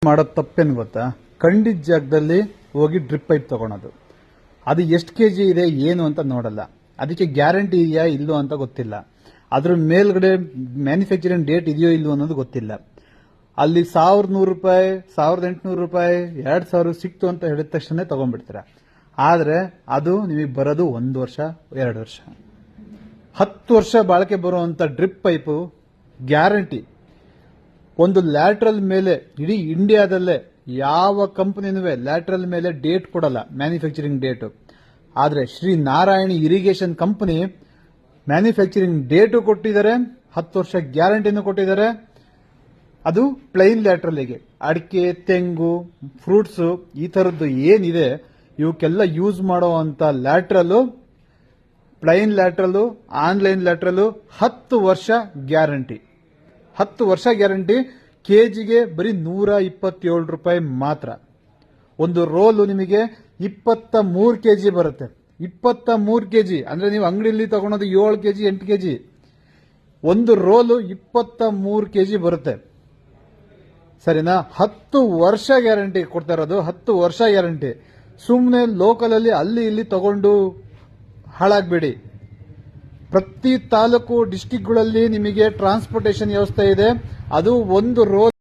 ಮಾಡೋದು ತಪ್ಪೇನು ಗೊತ್ತಾ? ಕಂಡಿದ್ದ ಜಾಗದಲ್ಲಿ ಹೋಗಿ ಡ್ರಿಪ್ ಪೈಪ್ ತಗೊಳೋದು. ಅದು ಎಷ್ಟು ಕೆಜಿ ಇದೆ ಏನು ಅಂತ ನೋಡಲ್ಲ. ಅದಕ್ಕೆ ಗ್ಯಾರಂಟಿ ಇದೆಯಾ ಇಲ್ಲೋ ಅಂತ ಗೊತ್ತಿಲ್ಲ. ಅದ್ರ ಮೇಲ್ಗಡೆ ಮ್ಯಾನುಫ್ಯಾಕ್ಚರಿಂಗ್ ಡೇಟ್ ಇದೆಯೋ ಇಲ್ಲೋ ಅನ್ನೋದು ಗೊತ್ತಿಲ್ಲ. ಅಲ್ಲಿ 1100 ರೂಪಾಯಿ, 1800 ರೂಪಾಯಿ, 2000 ಸಿಕ್ತು ಅಂತ ಹೇಳಿದ ತಕ್ಷಣ ತಗೊಂಡ್ಬಿಡ್ತೀರ. ಆದ್ರೆ ಅದು ನಿಮಗೆ ಬರೋದು 1 ವರ್ಷ 2 ವರ್ಷ 10 ವರ್ಷ ಬಾಳಿಕೆ ಬರುವಂತ ಡ್ರಿಪ್ ಪೈಪು ಗ್ಯಾರಂಟಿ. ಒಂದು ಲ್ಯಾಟ್ರಲ್ ಮೇಲೆ ಇಡೀ ಇಂಡಿಯಾದಲ್ಲೇ ಯಾವ ಕಂಪನಿನೂ ಲ್ಯಾಟ್ರಲ್ ಮೇಲೆ ಡೇಟ್ ಕೊಡಲ್ಲ, ಮ್ಯಾನುಫ್ಯಾಕ್ಚರಿಂಗ್ ಡೇಟು. ಆದರೆ Shri Narayani irrigation company manufacturing date ಕೊಟ್ಟಿದ್ದಾರೆ, 10 ವರ್ಷ ಗ್ಯಾರಂಟಿನೂ ಕೊಟ್ಟಿದ್ದಾರೆ. ಅದು ಪ್ಲೈನ್ ಲ್ಯಾಟ್ರಲ್ಗೆ ಅಡಿಕೆ, ತೆಂಗು, ಫ್ರೂಟ್ಸು ಈ ಥರದ್ದು ಏನಿದೆ ಇವಕ್ಕೆಲ್ಲ ಯೂಸ್ ಮಾಡುವಂತ ಲ್ಯಾಟ್ರಲ್ಲು, ಪ್ಲೈನ್ ಲ್ಯಾಟ್ರಲ್ಲು, ಆನ್ಲೈನ್ ಲ್ಯಾಟ್ರಲ್ಲು 10 ವರ್ಷ ಗ್ಯಾರಂಟಿ. 10 ವರ್ಷ ಗ್ಯಾರಂಟಿ. ಕೆಜಿಗೆ ಬರೀ 127 ರೂಪಾಯಿ ಮಾತ್ರ. ಒಂದು ರೋಲು ನಿಮಗೆ 23 ಕೆಜಿ ಬರುತ್ತೆ. 23 ಕೆಜಿ ಅಂದ್ರೆ ನೀವು ಅಂಗಡಿಯಲ್ಲಿ ತಗೊಳೋದು 7 ಕೆಜಿ 8 ಕೆಜಿ. ಒಂದು ರೋಲು 23 ಕೆಜಿ ಬರುತ್ತೆ. ಸರಿನಾ? 10 ವರ್ಷ ಗ್ಯಾರಂಟಿ ಕೊಡ್ತಾ ಇರೋದು. 10 ವರ್ಷ ಗ್ಯಾರಂಟಿ. ಸುಮ್ಮನೆ ಲೋಕಲ್ ಅಲ್ಲಿ ಅಲ್ಲಿ ಇಲ್ಲಿ ತಗೊಂಡು ಹಾಳಾಗಬೇಡಿ. ಪ್ರತಿ ತಾಲೂಕು ಡಿಸ್ಟಿಕ್ಗಳಲ್ಲಿ ನಿಮಗೆ ಟ್ರಾನ್ಸ್ಪೋರ್ಟೇಷನ್ ವ್ಯವಸ್ಥೆ ಇದೆ. ಅದು ಒಂದು ರೋಲ್